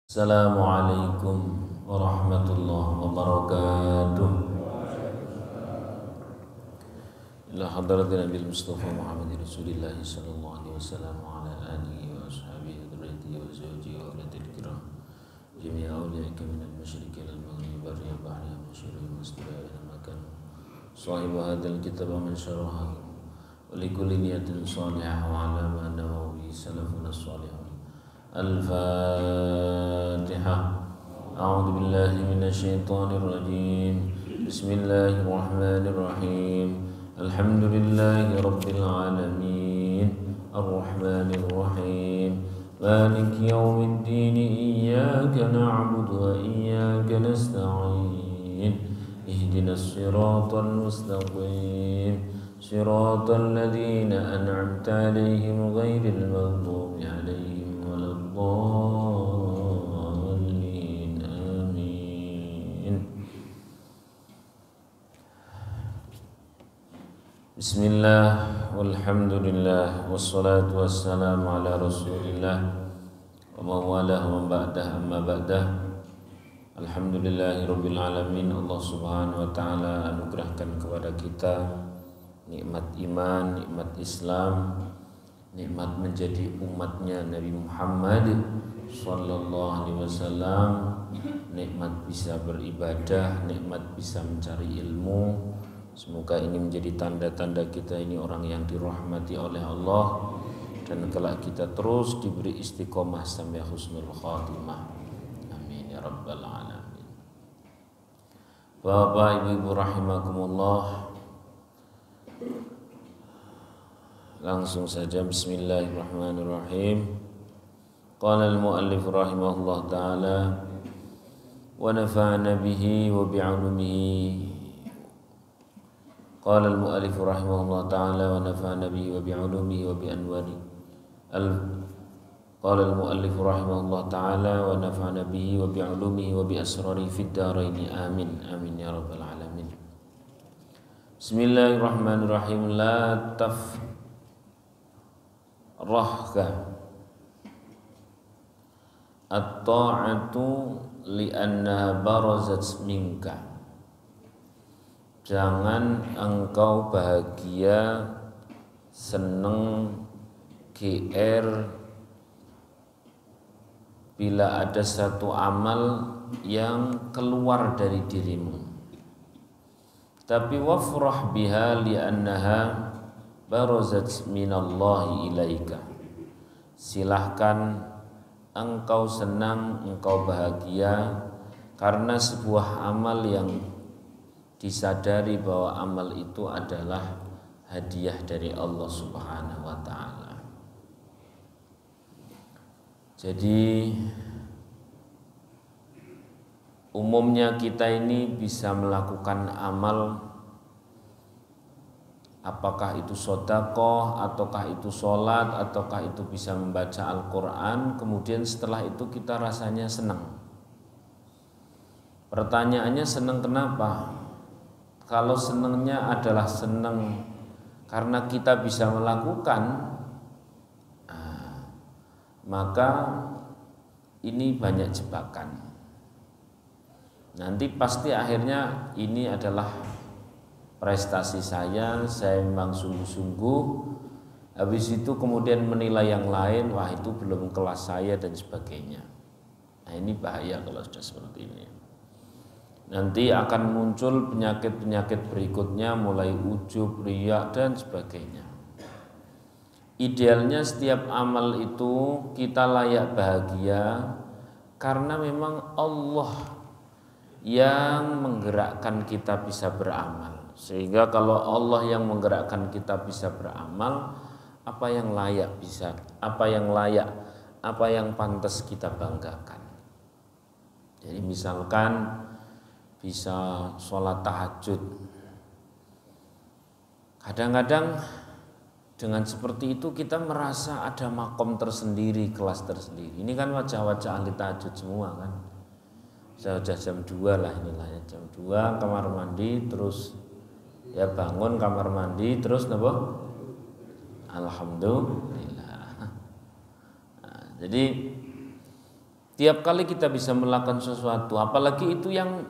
Assalamualaikum warahmatullahi wabarakatuh. Ila hadratin Nabi Mustafa Muhammad Rasulullah sallallahu alaihi wasallam wa ala alihi wa ashabihi dzurriyyatihi wa zawjihi wa aulatil kiram. Jami'a awliyaika min al-masyriqi ila al-maghrib barri bahri masyriqi mustaqbil ila makan. Sahibu hadzal kitab man syaraha wa likulli niyatin salihah wa ala ma nawawi salafuna salihun. الفاتحة. أعوذ بالله من الشيطان الرجيم. بسم الله الرحمن الرحيم. الحمد لله رب العالمين الرحمن الرحيم مالك يوم الدين إياك نعبد وإياك نستعين اهدنا الصراط المستقيم صراط الذين أنعمت عليهم غير المغضوب عليهم الضالين آمين. Bismillah walhamdulillah wassalatu wassalamu ala rasulillah wa mawalah wa ba'dah amma ba'dah. Alhamdulillahi rabbil alamin. Allah subhanahu wa ta'ala anugerahkan kepada kita nikmat iman, nikmat Islam, nikmat menjadi umatnya Nabi Muhammad sallallahu alaihi wasallam, nikmat bisa beribadah, nikmat bisa mencari ilmu. Semoga ini menjadi tanda-tanda kita ini orang yang dirahmati oleh Allah, dan kelak kita terus diberi istiqomah sampai husnul khatimah. Amin ya rabbal alamin. Bapak Ibu rahimakumullah, langsung saja bismillahirrahmanirrahim. Qala al-muallif rahimahullah ta'ala wa nafa'ana bihi wa bi'ulumihi. Qala al-muallif rahimahullah ta'ala wa nafa'ana bihi wa bi'ulumihi wa bi'anwari. Qala al-muallif rahimahullah ta'ala wa nafa'ana bihi wa bi'ulumihi wa bi'asrari fid daraini amin amin ya rabbal alamin. Bismillahirrahmanirrahim. La rahka at-ta'atu li'annaha barazat minka. Jangan engkau bahagia, seneng, GR bila ada satu amal yang keluar dari dirimu, tapi wafrah biha li'annaha barazat minallahi ilaika. Silahkan engkau senang, engkau bahagia karena sebuah amal yang disadari bahwa amal itu adalah hadiah dari Allah Subhanahu wa ta'ala. Jadi umumnya kita ini bisa melakukan amal, apakah itu sedekah, ataukah itu sholat, ataukah itu bisa membaca Al-Quran. Kemudian setelah itu kita rasanya senang. Pertanyaannya, senang kenapa? Kalau senangnya adalah senang karena kita bisa melakukan, maka ini banyak jebakan. Nanti pasti akhirnya ini adalah prestasi saya memang sungguh-sungguh. Habis itu kemudian menilai yang lain, wah itu belum kelas saya dan sebagainya. Nah ini bahaya kalau sudah seperti ini. Nanti akan muncul penyakit-penyakit berikutnya, mulai ujub, riya dan sebagainya. Idealnya setiap amal itu kita layak bahagia karena memang Allah yang menggerakkan kita bisa beramal. Sehingga kalau Allah yang menggerakkan kita bisa beramal, apa yang layak, apa yang pantas kita banggakan. Jadi misalkan bisa sholat tahajud. Kadang-kadang dengan seperti itu kita merasa ada makom tersendiri, kelas tersendiri. Ini kan wajah-wajah ahli tahajud semua kan. Sudah jam 2 lah inilah ya, jam 2 kamar mandi, terus ya bangun kamar mandi, terus napa? Alhamdulillah. Nah, jadi Tiap kali kita bisa melakukan sesuatu, apalagi itu yang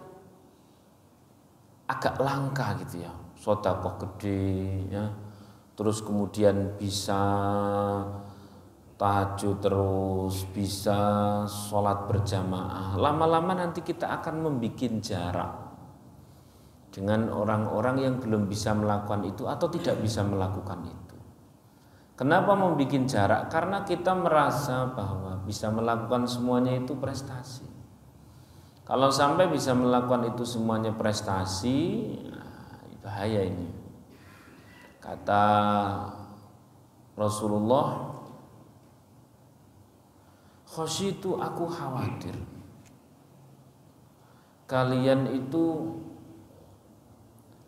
agak langka gitu ya, sedekah gede ya, terus kemudian bisa tahajud terus, bisa sholat berjamaah, lama-lama nanti kita akan membuat jarak dengan orang-orang yang belum bisa melakukan itu atau tidak bisa melakukan itu. Kenapa membuat jarak? Karena kita merasa bahwa bisa melakukan semuanya itu prestasi. Kalau sampai bisa melakukan itu semuanya prestasi, bahaya ini. Kata Rasulullah, khasyitu, aku khawatir kalian itu,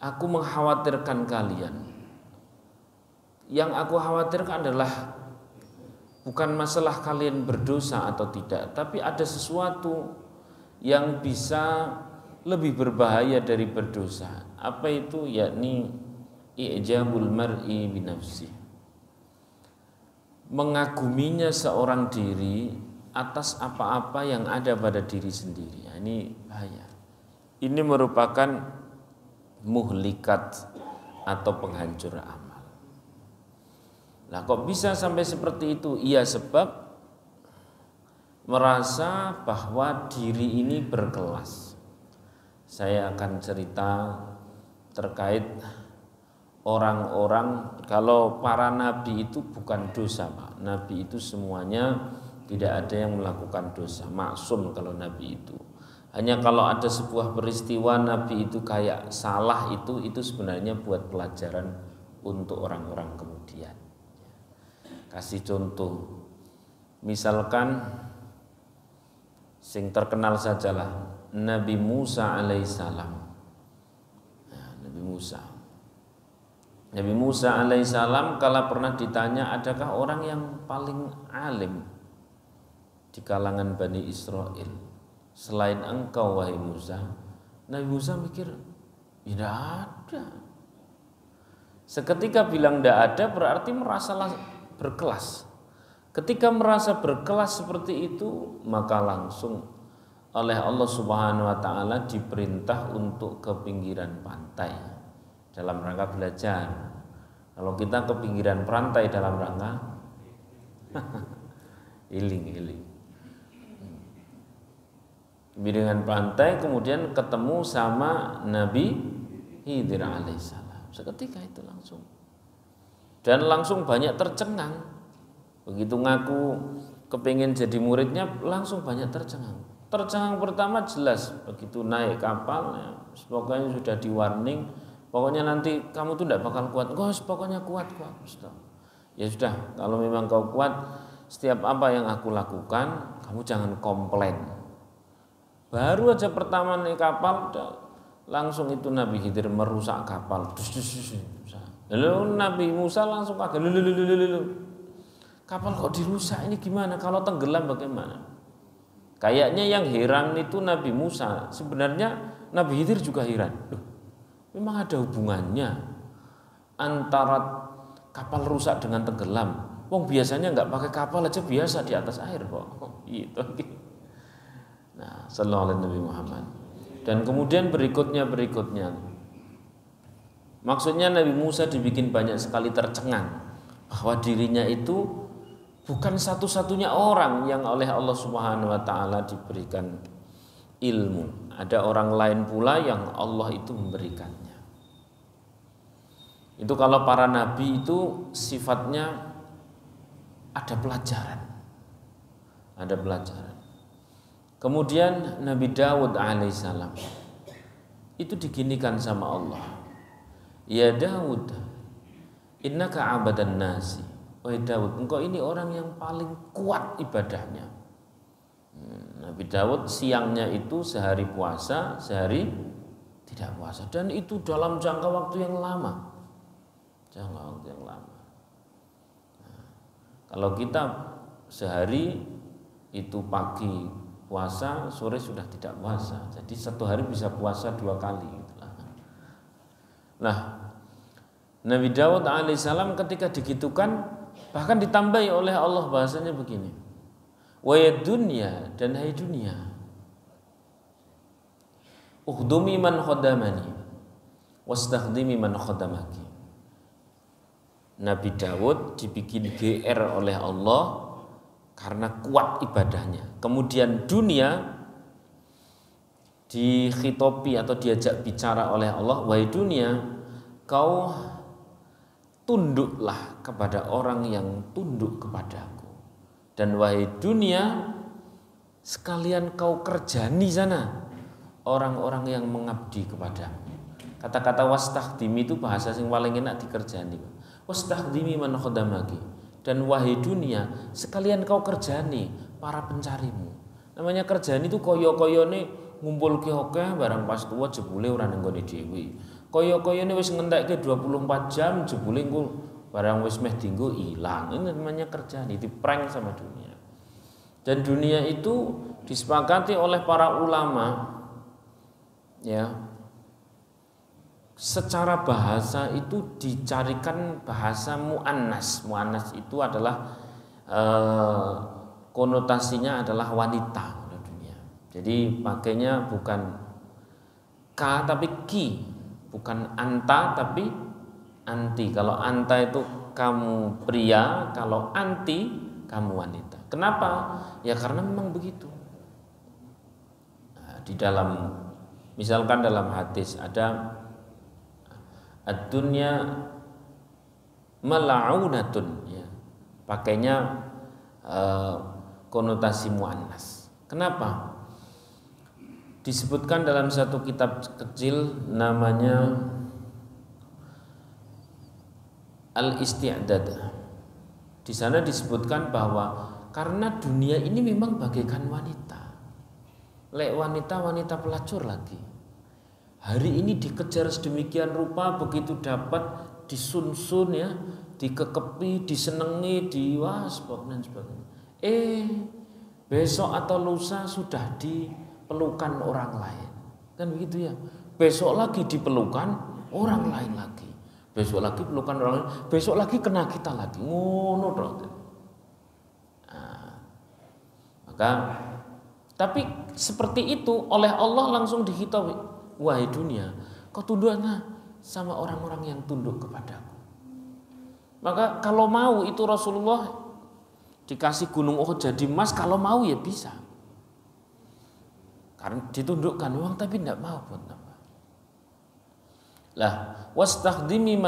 aku mengkhawatirkan kalian. Yang aku khawatirkan adalah bukan masalah kalian berdosa atau tidak, tapi ada sesuatu yang bisa lebih berbahaya dari berdosa. Apa itu? Yakni i'jabul mar'i binafsi, mengaguminya seorang diri atas apa-apa yang ada pada diri sendiri. Ini bahaya. Ini merupakan muhlikat atau penghancur amal. Nah, kok bisa sampai seperti itu? Iya, sebab merasa bahwa diri ini berkelas. Saya akan cerita terkait orang-orang, kalau para nabi itu bukan dosa, Pak. Nabi itu semuanya tidak ada yang melakukan dosa, maksum kalau nabi itu. Hanya kalau ada sebuah peristiwa nabi itu kayak salah, itu sebenarnya buat pelajaran untuk orang-orang kemudian. Kasih contoh, misalkan sing terkenal sajalah Nabi Musa alaihissalam. Nah, Nabi Musa alaihissalam kalau pernah ditanya adakah orang yang paling alim di kalangan Bani Israel selain engkau wahai Musa, Nabi Musa mikir tidak ada. Seketika bilang tidak ada berarti merasalah berkelas. Ketika merasa berkelas seperti itu, maka langsung oleh Allah Subhanahu wa taala diperintah untuk ke pinggiran pantai dalam rangka belajar. Kalau kita ke pinggiran pantai dalam rangka healing. Pinggiran pantai kemudian ketemu sama Nabi Khidir alaihissalam. Seketika itu langsung. Dan langsung banyak tercengang. Begitu ngaku kepingin jadi muridnya, langsung banyak tercengang. Tercengang pertama jelas begitu naik kapal, ya, pokoknya sudah di-warning, pokoknya nanti kamu tuh tidak bakal kuat. Gos, pokoknya kuat. Ya sudah, kalau memang kau kuat, setiap apa yang aku lakukan, kamu jangan komplain. Baru aja pertama naik kapal, langsung itu Nabi Khidir merusak kapal. Lalu Nabi Musa langsung kaget, kapal kok dirusak, ini gimana? Kalau tenggelam bagaimana? Kayaknya yang heran itu Nabi Musa. Sebenarnya Nabi Khidir juga heran. Loh, memang ada hubungannya antara kapal rusak dengan tenggelam. Wong biasanya nggak pakai kapal aja biasa di atas air kok. Gitu. Nah, sallallahu alaihi Nabi Muhammad. Dan kemudian berikutnya. Maksudnya Nabi Musa dibikin banyak sekali tercengang bahwa dirinya itu bukan satu-satunya orang yang oleh Allah Subhanahu wa taala diberikan ilmu. Ada orang lain pula yang Allah itu memberikannya. Itu kalau para nabi itu sifatnya ada pelajaran. Kemudian Nabi Dawud alaihissalam itu diginikan sama Allah. Ya Dawud, innaka abadan nasi. Wahai Dawud, engkau ini orang yang paling kuat ibadahnya. Nabi Dawud siangnya itu sehari puasa, sehari tidak puasa, dan itu dalam jangka waktu yang lama. Kalau kita sehari itu pagi puasa, sore sudah tidak puasa. Jadi satu hari bisa puasa 2 kali. Nah, Nabi Dawud alaihissalam ketika digitukan bahkan ditambahi oleh Allah bahasanya begini. Wa ya dunya, dan hai dunia, ukhdumi man khadamani wastakhdimi man khadamaki. Nabi Daud dibikin GR oleh Allah karena kuat ibadahnya. Kemudian dunia dikhitopi atau diajak bicara oleh Allah, wahai dunia, kau tunduklah kepada orang yang tunduk kepadaku. Dan wahai dunia, sekalian kau kerjani sana orang-orang yang mengabdi kepadamu. Kata-kata wastakhdimi itu bahasa yang paling enak dikerjani. Wastakhdimi man khadamaki. Dan wahai dunia, sekalian kau kerjani para pencarimu. Namanya kerjani itu koyo-koyone ngumpul ke oke barang pas tua jebule ora nang nggone dhewe. Koyo-koyone wis ngentekke 24 jam jebule engko barang wis meh dienggo ilang. Ini namanya kerjani, diprank sama dunia. Dan dunia itu disepakati oleh para ulama, ya, secara bahasa itu dicarikan bahasa mu'annas. Mu'annas itu adalah konotasinya adalah wanita pada dunia. Jadi pakainya bukan ka tapi ki, bukan anta tapi anti. Kalau anta itu kamu pria, kalau anti kamu wanita. Kenapa? Ya karena memang begitu. Nah, di dalam, misalkan dalam hadis ada ad-dunya mal'unatun, ya. Pakainya konotasi muannas. Kenapa? Disebutkan dalam satu kitab kecil namanya Al-Isti'dad. Di sana disebutkan bahwa karena dunia ini memang bagaikan wanita. Lek wanita pelacur lagi. Hari ini dikejar sedemikian rupa, begitu dapat disunsun, ya, dikekepi, disenengi, dan sebagainya. Besok atau lusa sudah dipelukan orang lain. Kan begitu ya. Besok lagi dipelukan orang lain lagi. Besok lagi pelukan orang lain, besok lagi kena kita lagi. Ngono toh. Nah, maka tapi seperti itu oleh Allah langsung dihitawi. Wahai dunia, kau tunduklah sama orang-orang yang tunduk kepadaku. Maka kalau mau itu Rasulullah dikasih gunung Uhud jadi emas, kalau mau ya bisa. Karena ditundukkan uang tapi tidak mau buat apa. Lah, wastakhdimi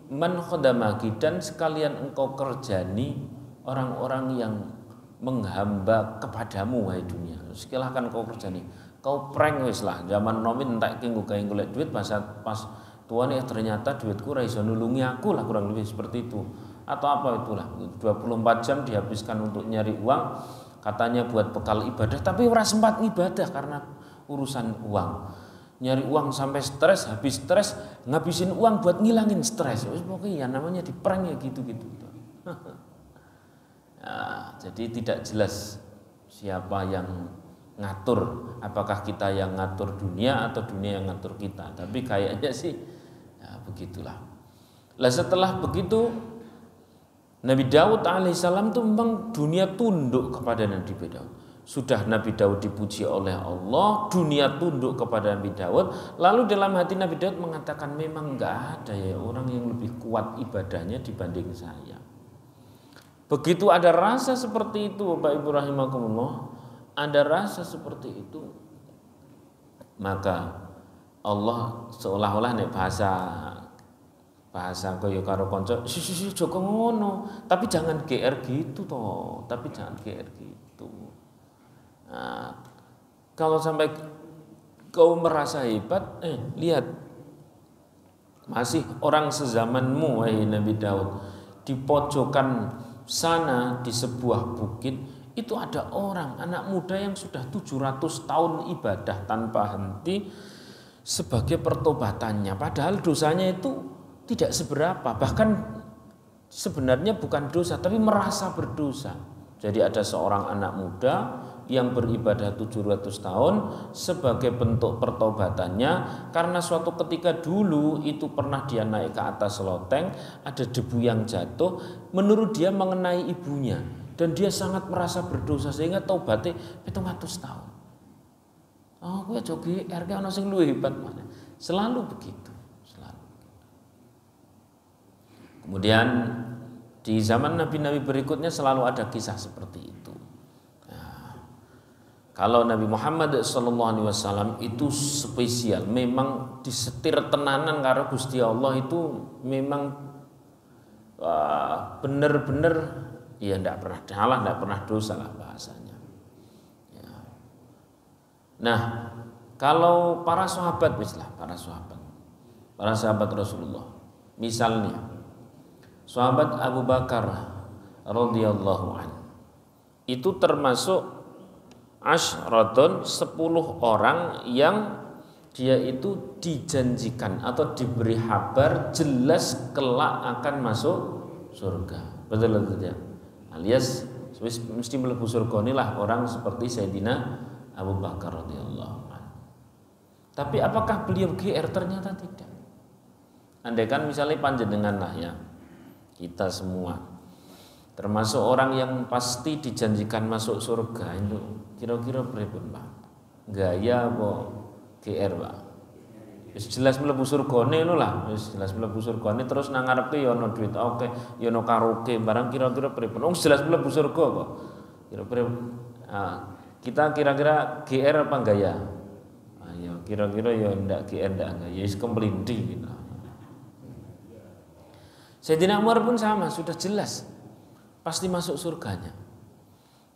man khadamaki, dan sekalian engkau kerjani orang-orang yang menghamba kepadamu wahai dunia. Silahkan kau kerjani. Kau prank wis lah, zaman nomin entek ki nggo gawe golek duit pas tuane ternyata duitku ra iso nulungi aku lah, kurang lebih seperti itu. Atau apa itulah, 24 jam dihabiskan untuk nyari uang, katanya buat bekal ibadah, tapi ora sempat ibadah karena urusan uang. Nyari uang sampai stres, habis stres ngabisin uang buat ngilangin stres. Wis pokoknya namanya di prank ya gitu-gitu. Nah, jadi tidak jelas siapa yang ngatur, apakah kita yang ngatur dunia atau dunia yang ngatur kita. Tapi kayaknya sih ya begitulah. Lah setelah begitu Nabi Daud alaihissalam itu memang dunia tunduk kepada Nabi Daud. Sudah Nabi Daud dipuji oleh Allah, dunia tunduk kepada Nabi Daud. Lalu dalam hati Nabi Daud mengatakan, memang enggak ada ya orang yang lebih kuat ibadahnya dibanding saya. Begitu ada rasa seperti itu, Bapak Ibu rahimakumullah, ada rasa seperti itu, maka Allah seolah-olah nek bahasa koyo karo kanca, Joko ngono, tapi jangan GR gitu toh, tapi jangan GR gitu. Nah, kalau sampai kau merasa hebat, lihat masih orang sezamanmu wahai Nabi Daud, di pojokan sana di sebuah bukit itu ada orang anak muda yang sudah 700 tahun ibadah tanpa henti sebagai pertobatannya, padahal dosanya itu tidak seberapa, bahkan sebenarnya bukan dosa tapi merasa berdosa. Jadi ada seorang anak muda yang beribadah 700 tahun sebagai bentuk pertobatannya karena suatu ketika dulu itu pernah dia naik ke atas loteng, ada debu yang jatuh, menurut dia mengenai ibunya. dan dia sangat merasa berdosa sehingga taubatnya 700 tahun. Oh, gue jogi RK ana sing luwih hebat mana. Selalu begitu, selalu. Kemudian di zaman nabi-nabi berikutnya selalu ada kisah seperti itu. Nah, kalau Nabi Muhammad SAW itu spesial, memang disetir tenanan karo Gusti Allah itu memang bener-bener ya ndak pernah salah, ndak pernah dosa lah bahasanya. Ya. Nah, kalau para sahabat para sahabat Rasulullah, misalnya sahabat Abu Bakar radhiyallahu anhu itu termasuk asyratun 10 orang yang dia itu dijanjikan atau diberi kabar jelas kelak akan masuk surga. Betul tidak? Alias mesti mlebu surga inilah orang seperti Sayyidina Abu Bakar radhiyallahu anhu. Tapi apakah beliau GR? Ternyata tidak. Andaikan misalnya panjenengan lah ya, kita semua termasuk orang yang pasti dijanjikan masuk surga itu kira-kira pripun Pak? Gaya apa GR Pak? Wis jelas mlebu surgane lho lah, wis jelas mlebu surgane terus nang ngarepe ya ana duit oke, ya ana karaoke barang kira-kira pripun? Wong jelas mlebu surga kok. Kira-kira kita kira-kira GR apa gaya? Ya kira-kira ya ndak GR ndak gaya, wis kemlindi gitu. Sayyidina Umar pun sama, sudah jelas pasti masuk surganya.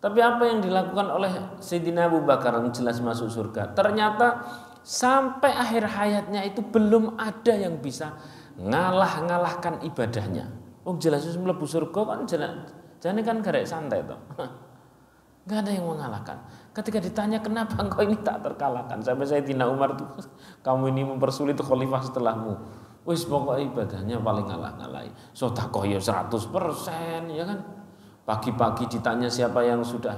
Tapi apa yang dilakukan oleh Sayyidina Abu Bakar yang jelas masuk surga? Ternyata sampai akhir hayatnya itu belum ada yang bisa ngalahkan ibadahnya. Oh jelas mlebu surga kan jane kan garek santai toh. Enggak ada yang mengalahkan. Ketika ditanya kenapa engkau ini tak terkalahkan, sampai Sayyidina Umar itu, kamu ini mempersulit khalifah setelahmu. Wis pokoknya ibadahnya paling ngalah-ngalahi. Sedekah ya 100% ya kan. Pagi-pagi ditanya siapa yang sudah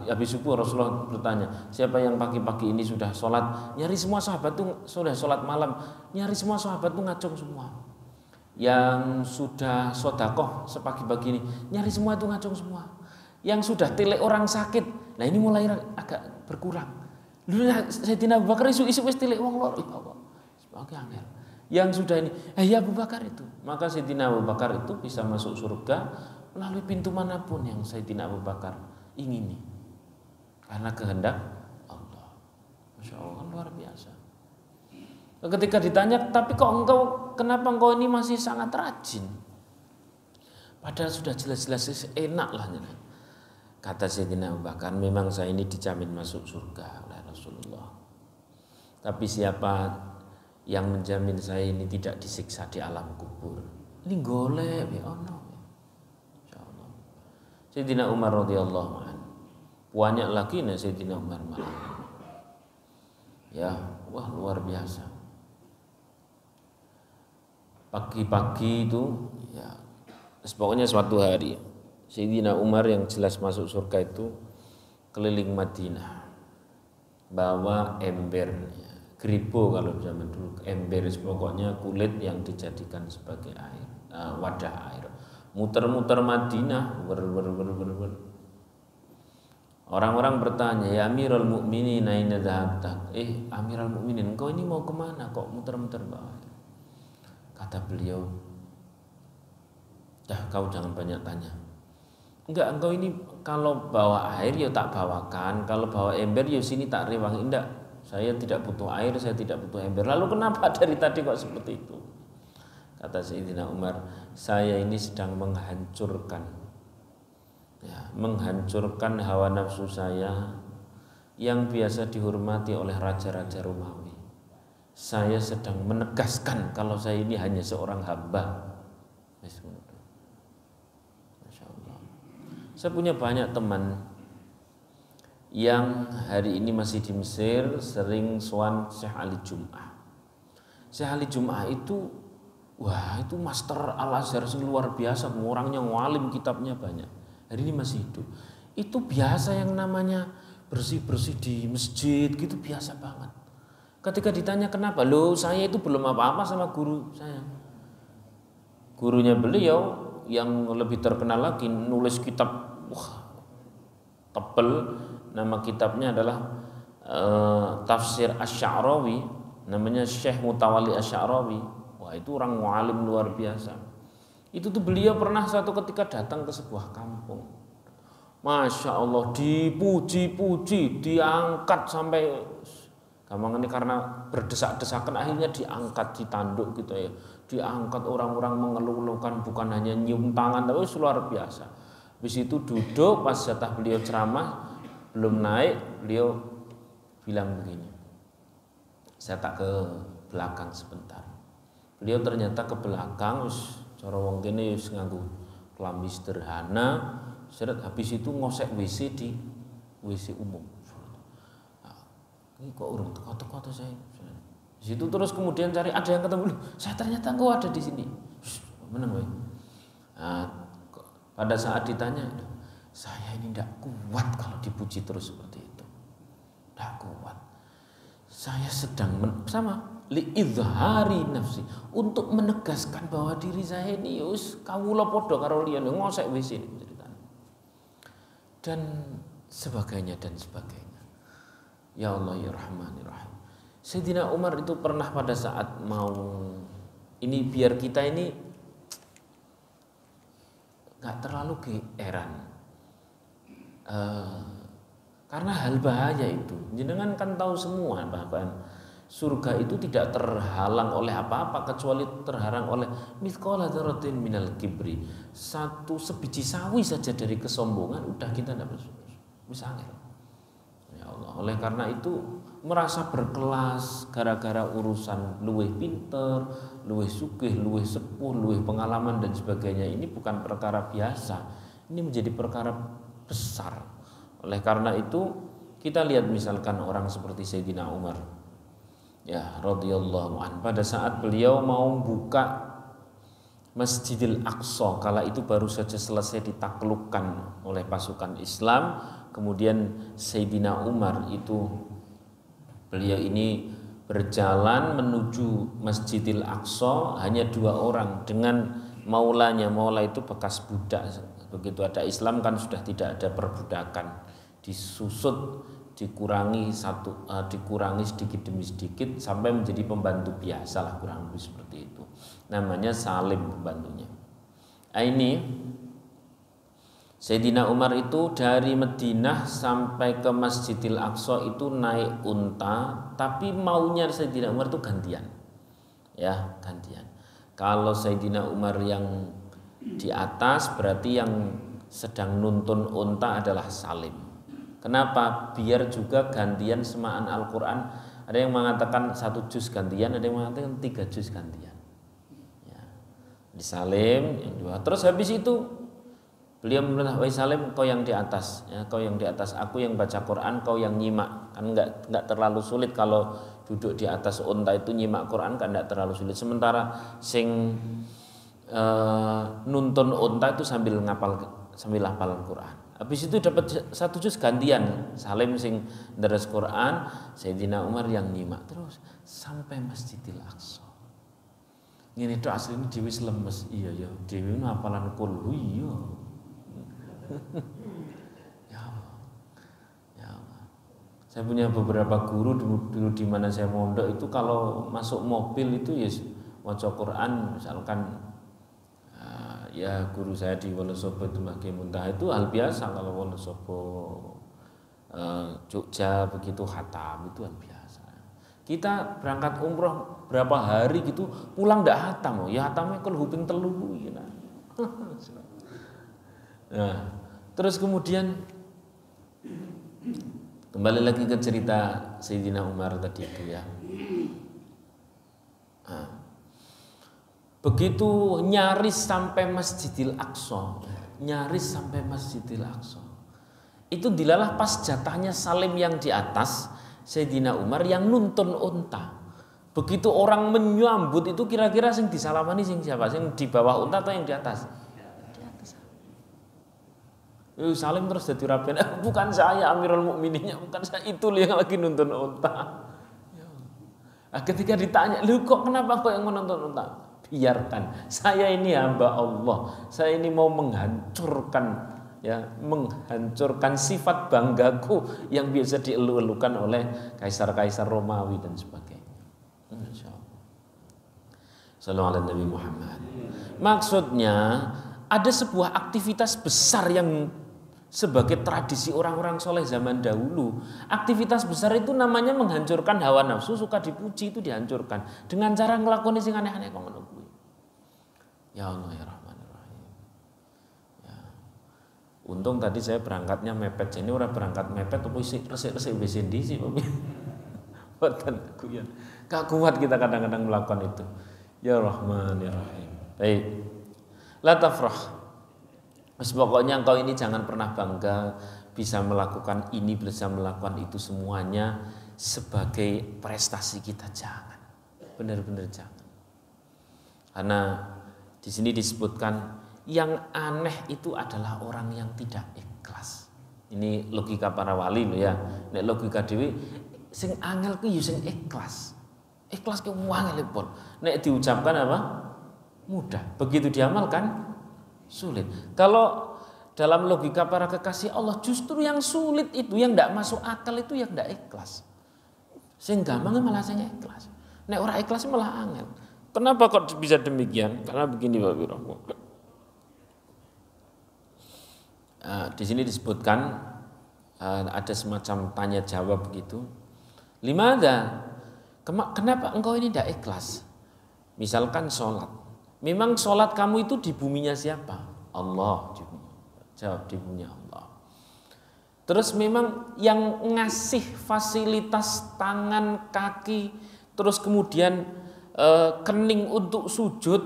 habis subuh Rasulullah bertanya, siapa yang pagi-pagi ini sudah sholat? Nyari semua sahabat tuh sudah sholat malam. Nyari semua sahabat tuh ngacung semua. Yang sudah sedekah sepagi-pagi ini, nyari semua itu ngacung semua. Yang sudah tilik orang sakit, nah ini mulai agak berkurang. Dulu Sayyidina Abu Bakar isu wis tilik wong loro ya Allah. Sebagai angel. Yang sudah ini, ya Abu Bakar itu. Maka Sayyidina Abu Bakar itu bisa masuk surga melalui pintu manapun yang Sayyidina Abu Bakar ingini. Karena kehendak Allah. Masya Allah, luar biasa. Ketika ditanya, tapi kok kenapa engkau ini masih sangat rajin? Padahal sudah jelas-jelas enak lah. Kata Sayyidina Abu Bakar, memang saya ini dijamin masuk surga oleh Rasulullah. Tapi siapa yang menjamin saya ini tidak disiksa di alam kubur? Ini golek ya Allah. Insyaallah. Sayyidina Umar radhiyallahu anhu. Banyak lagi nih Sayyidina Umar malah. Ya, wah luar biasa. Pagi-pagi itu ya pokoknya suatu hari Sayyidina Umar yang jelas masuk surga itu keliling Madinah bawa ember ya. Gripo kalau zaman dulu, ember pokoknya kulit yang dijadikan sebagai air, wadah air. Muter-muter Madinah, orang-orang bertanya, ya Amirul Mukminin aina dhahabta? Amirul Mukminin, engkau ini mau kemana kok muter-muter bawa air? Kata beliau, dah kau jangan banyak tanya. Enggak, engkau ini kalau bawa air ya tak bawakan, kalau bawa ember ya sini tak rewangi. Enggak, saya tidak butuh air, saya tidak butuh ember. Lalu kenapa dari tadi kok seperti itu? Kata Sayyidina Umar, saya ini sedang menghancurkan hawa nafsu saya yang biasa dihormati oleh raja-raja Romawi. Saya sedang menegaskan kalau saya ini hanya seorang hamba. Masya Allah. Saya punya banyak teman yang hari ini masih di Mesir, sering sowan Syekh Ali Jum'ah. Syekh Ali Jum'ah itu, wah itu master Al-Azhar luar biasa, orangnya ngalim, kitabnya banyak. Hari ini masih hidup. Itu biasa yang namanya bersih-bersih di masjid gitu, biasa banget. Ketika ditanya kenapa, loh saya itu belum apa-apa sama guru saya. Gurunya beliau yang lebih terkenal lagi nulis kitab tebel. Nama kitabnya adalah Tafsir Asy-Sya'rawi, namanya Syekh Mutawalli Asy-Sya'rawi. Wah, itu orang mualim luar biasa. Itu tuh beliau pernah suatu ketika datang ke sebuah kampung. Masya Allah, dipuji-puji, diangkat sampai gampang ini karena berdesak-desakan akhirnya diangkat, ditanduk gitu ya. Diangkat, orang-orang mengeluh-elukan, bukan hanya nyium tangan tapi luar biasa. Habis itu duduk, pas jatah beliau ceramah belum naik, beliau bilang begini. Saya tak ke belakang sebentar. Beliau ternyata ke belakang, cara wong kene wis nganggo klambi sederhana. Seret habis itu ngosek WC di WC umum. Nah, ini kok urung teko-teko tuh saya. Di situ terus kemudian cari, ada yang ketemu, saya ternyata engkau ada di sini. Menang woy. Nah, pada saat ditanya, saya ini tidak kuat kalau dipuji terus seperti itu. Tidak kuat. Saya sedang sama li'idhari nafsi, untuk menegaskan bahwa diri saya ini wis kawula padha karo liyan ngosek WC ini. Dan sebagainya. Ya Allah ya Rahmanir Rahim. Sayyidina Umar itu pernah pada saat mau ini biar kita ini nggak terlalu geeran, karena hal bahaya itu. Jenengan kan tahu semua bahkan surga itu tidak terhalang oleh apa-apa kecuali terhalang oleh mithqala dzarratin minal kibri. Satu sebiji sawi saja dari kesombongan udah kita dapat bisa angel. Ya Allah, oleh karena itu merasa berkelas gara-gara urusan luweh pinter, luweh sugih, luweh sepuh, luweh pengalaman dan sebagainya, ini bukan perkara biasa. Ini menjadi perkara besar. Oleh karena itu kita lihat misalkan orang seperti Sayyidina Umar, ya radhiyallahu an, pada saat beliau mau buka Masjidil Aqsa, kala itu baru saja selesai ditaklukkan oleh pasukan Islam. Kemudian Sayyidina Umar itu beliau ini berjalan menuju Masjidil Aqsa, hanya 2 orang dengan maulanya. Maula itu bekas budak. Begitu ada Islam kan sudah tidak ada perbudakan, disusut, dikurangi sedikit demi sedikit sampai menjadi pembantu biasa lah, kurang lebih seperti itu. Namanya Salim pembantunya. Nah, ini Sayyidina Umar itu dari Madinah sampai ke Masjidil Aqsa itu naik unta, tapi maunya Sayyidina Umar itu gantian. Ya, gantian. Kalau Sayyidina Umar yang di atas, berarti yang sedang nuntun unta adalah Salim. Kenapa? Biar juga gantian semaan Al-Quran. Ada yang mengatakan 1 juz gantian, ada yang mengatakan 3 juz gantian. Ya. Di Salim yang 2. Terus habis itu beliau memerintah, wahai Salim, kau yang di atas, ya, kau yang di atas, aku yang baca Quran, kau yang nyimak. Kan enggak terlalu sulit kalau duduk di atas unta itu nyimak Quran, kan enggak terlalu sulit. Sementara sing nuntun unta itu sambil hafal Quran. Habis itu dapat 1 juz gantian, Salim sing deres Quran, Sayyidina Umar yang nyimak terus sampai Masjidil Aqsa. Ngene tok asline dhewe lemes. Iya ya, dhewe hafalan kulhu iya. Ya Allah. Ya Allah. Saya punya beberapa guru dulu di mana saya mondok itu kalau masuk mobil itu ya maca Quran, misalkan ya guru saya di Wonosobo itu Mbah Muntah, itu hal biasa. Kalau Wonosobo Jogja begitu khatam, itu hal biasa. Kita berangkat umroh berapa hari gitu pulang ndak hatam, ya hatamnya kalau huping telu gitu. Nah, terus kemudian kembali lagi ke cerita Sayyidina Umar tadi itu ya. Nah, begitu nyaris sampai Masjidil Aqsa, itu dilalah pas jatahnya Salim yang di atas, Sayyidina Umar yang nuntun unta. Begitu orang menyambut itu kira-kira sing disalamani sing siapa? Sing di bawah unta atau yang di atas? Di atas. Salim terus jadi rapian, bukan saya Amirul Mukmininnya, bukan saya, itu yang lagi nuntun unta. Nah, ketika ditanya, lu kok kenapa kok yang menuntun unta? Biarkan, saya ini hamba Allah, saya ini mau menghancurkan ya, menghancurkan sifat banggaku yang biasa dielu-elukan oleh kaisar-kaisar Romawi dan sebagainya. Insyaallah. Sallallahu alaihi Nabi Muhammad. Maksudnya ada sebuah aktivitas besar yang sebagai tradisi orang-orang soleh zaman dahulu. Aktivitas besar itu namanya menghancurkan hawa nafsu, suka dipuji itu dihancurkan dengan cara ngelakuin sing aneh-aneh kok ngono kuwi. Ya Allah ya Rahman ya Rahim. Ya. Untung tadi saya berangkatnya mepet, ini orang berangkat mepet tapi resik-resik wis endi sih Pak. Boten guyon. Gak kuat kita kadang-kadang melakukan itu. Ya Rahman ya Rahim. Baik. La tafrah. Mas pokoknya engkau ini jangan pernah bangga bisa melakukan ini, bisa melakukan itu semuanya sebagai prestasi kita, jangan. Benar-benar jangan. Karena di sini disebutkan yang aneh itu adalah orang yang tidak ikhlas. Ini logika para wali loh ya. Nek logika dewi sing angel ku ya sing ikhlas. Ikhlas ke wangel pol. Nek diucapkan apa? Mudah. Begitu diamalkan sulit. Kalau dalam logika para kekasih Allah justru yang sulit itu, yang tidak masuk akal itu yang tidak ikhlas. Sing gampang malah sing ikhlas. Nek orang ikhlas malah angel. Kenapa kok bisa demikian? Karena begini Bapak Ibu. Di sini disebutkan ada semacam tanya jawab begitu. Limada? Kenapa engkau ini tidak ikhlas? Misalkan sholat. Memang sholat kamu itu di buminya siapa? Allah. Jawab di buminya Allah. Terus memang yang ngasih fasilitas tangan, kaki, terus kemudian kening untuk sujud,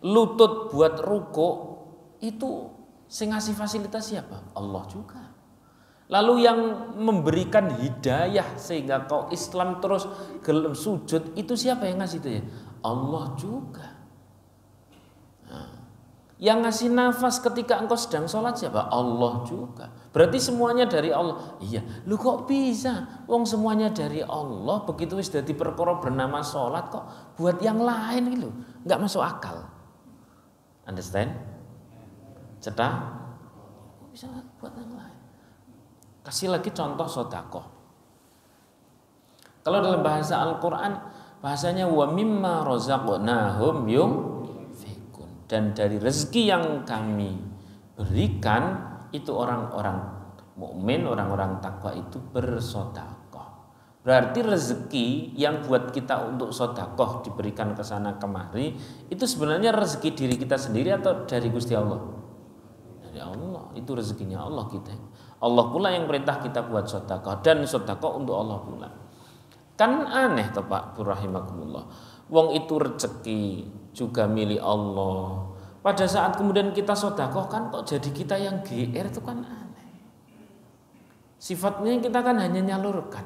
lutut buat ruko, itu sing ngasih fasilitas siapa? Allah juga. Lalu yang memberikan hidayah sehingga kau Islam terus gelem sujud, itu siapa yang ngasih itu ya? Allah juga. Yang ngasih nafas ketika engkau sedang sholat siapa? Allah juga. Berarti semuanya dari Allah. Iya, lu kok bisa? Wong semuanya dari Allah. Begitu wis dadi perkara bernama sholat kok buat yang lain gitu, nggak masuk akal. Understand? Cetak? Bisa buat yang lain. Kasih lagi contoh sedekah. Kalau dalam bahasa Al-Quran bahasanya wa mimma razaqnahum dan dari rezeki yang kami berikan itu orang-orang mukmin, orang-orang takwa itu bersedekah. Berarti rezeki yang buat kita untuk sedekah diberikan ke sana kemari itu sebenarnya rezeki diri kita sendiri atau dari Gusti Allah? Dari Allah. Itu rezekinya Allah kita. Allah pula yang perintah kita buat sedekah dan sedekah untuk Allah pula. Kan aneh toh Pak rahimakumullah. Wong itu rezeki juga milik Allah. Pada saat kemudian kita sedekah kan kok jadi kita yang GR, itu kan aneh. Sifatnya kita kan hanya nyalurkan.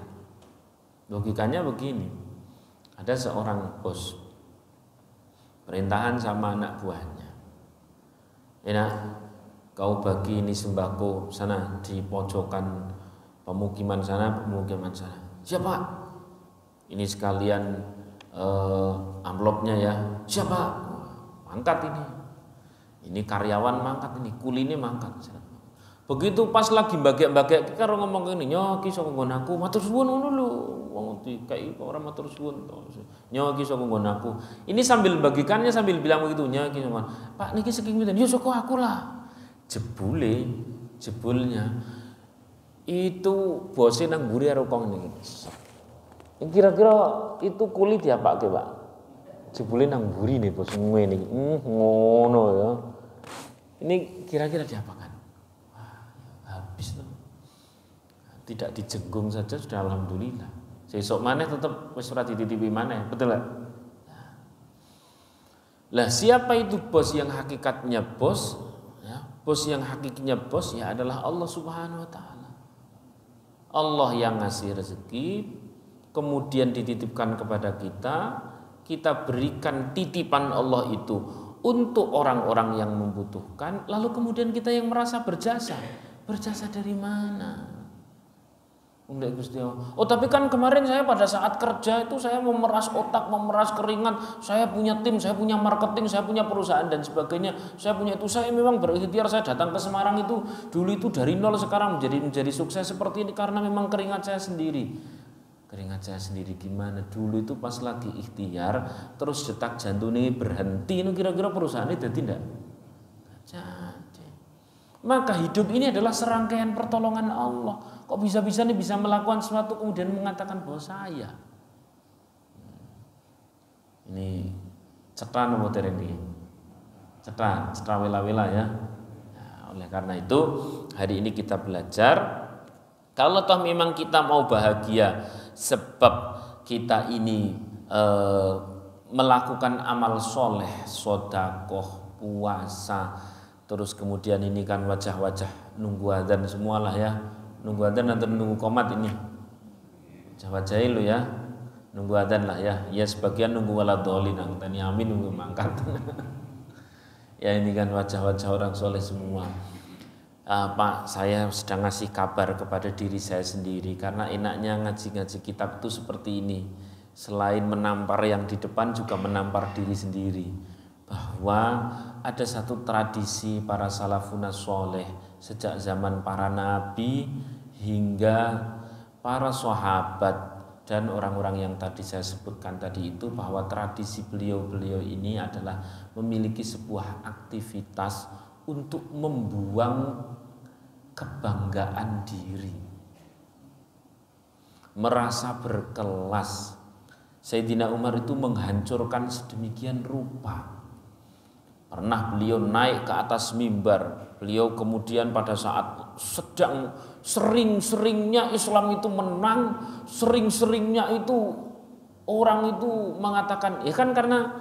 Logikanya begini. Ada seorang bos perintahan sama anak buahnya. Enak, kau bagi ini sembako sana di pojokan pemukiman sana, pemukiman sana. Siapa? Ini sekalian amplopnya ya. Siapa? Mangkat ini. Ini karyawan mangkat ini, kuline mangkat. Begitu pas lagi bagi-bagi karo ngomong ngene, "Nyoki saka nggon aku, matur suwun ngono lho." Wong dikai ora matur suwun to. "Nyoki saka nggon aku." Ini sambil bagikannya sambil bilang begitu, "Nyoki sama Pak niki saking pinten?" "Ya saka aku lah." Jebulnya itu bosnya nang mburi karo kong niki. Kira-kira itu kulit ya Pak, Pak? Jebule nang mburi nih bos ngene iki. Ngono ya. Ini kira-kira diapakan? Wah, habis tuh. Tidak dijenggung saja sudah alhamdulillah. Sesuk maneh tetep wis ora dititipi maneh, betul enggak? Lah siapa itu bos yang hakikatnya bos? Ya, bos yang hakikatnya bos ya adalah Allah Subhanahu wa taala. Allah yang ngasih rezeki kemudian dititipkan kepada kita berikan titipan Allah itu untuk orang-orang yang membutuhkan, lalu kemudian kita yang merasa berjasa. Berjasa dari mana? Ndek Gusti Allah. Oh tapi kan kemarin saya pada saat kerja itu saya memeras otak, memeras keringat. Saya punya tim, saya punya marketing, saya punya perusahaan dan sebagainya. Saya punya itu, saya memang berikhtiar. Saya datang ke Semarang itu dulu itu dari nol sekarang menjadi sukses seperti ini karena memang keringat saya sendiri. Keringat saya sendiri gimana? Dulu itu pas lagi ikhtiar, terus detak jantungnya berhenti. Itu kira-kira perusahaan ini jadi tidak? Jadi. Maka hidup ini adalah serangkaian pertolongan Allah. Kok bisa-bisa nih bisa melakukan sesuatu kemudian mengatakan bahwa saya. Ini cetha nomor ini. Cetha wela-wela ya. Nah, oleh karena itu hari ini kita belajar kalau toh memang kita mau bahagia sebab kita ini melakukan amal soleh, sodakoh, puasa, terus kemudian ini kan wajah-wajah nunggu adzan semualah ya. Nunggu adzan atau nunggu komat ini wajah lu ya, nunggu adzan lah ya. Ya sebagian nunggu waladolin, angkatani amin nunggu mangkat. Ya ini kan wajah-wajah orang soleh semua. Pak, saya sedang ngasih kabar kepada diri saya sendiri karena enaknya ngaji-ngaji kitab itu seperti ini. Selain menampar yang di depan juga menampar diri sendiri. Bahwa ada satu tradisi para salafun soleh sejak zaman para nabi hingga para sahabat dan orang-orang yang tadi saya sebutkan tadi itu, bahwa tradisi beliau-beliau ini adalah memiliki sebuah aktivitas untuk membuang kebanggaan diri, merasa berkelas. Sayyidina Umar itu menghancurkan sedemikian rupa. Pernah beliau naik ke atas mimbar, beliau kemudian pada saat sedang sering-seringnya Islam itu menang, sering-seringnya itu orang itu mengatakan, ya kan karena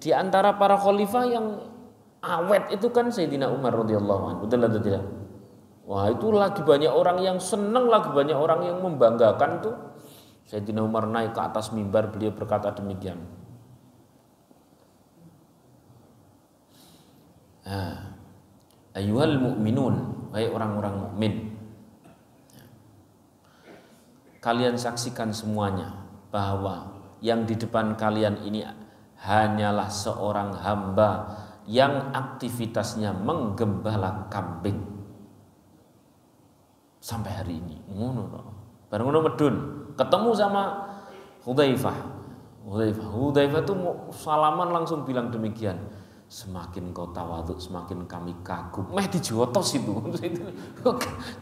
di antara para khalifah yang awet itu kan Sayyidina Umar radhiyallahu anhu, betul atau tidak? Wah itu lagi banyak orang yang senang, lagi banyak orang yang membanggakan tuh. Sayyidina Umar naik ke atas mimbar, beliau berkata demikian. Ayyuhal mu'minun, wahai orang-orang mukmin, kalian saksikan semuanya bahwa yang di depan kalian ini hanyalah seorang hamba yang aktivitasnya menggembala kambing sampai hari ini. Bareng ngono medun ketemu sama Hudzaifah tuh salaman langsung bilang demikian. Semakin kau tawadhu, semakin kami kagum. Meh dijotos itu.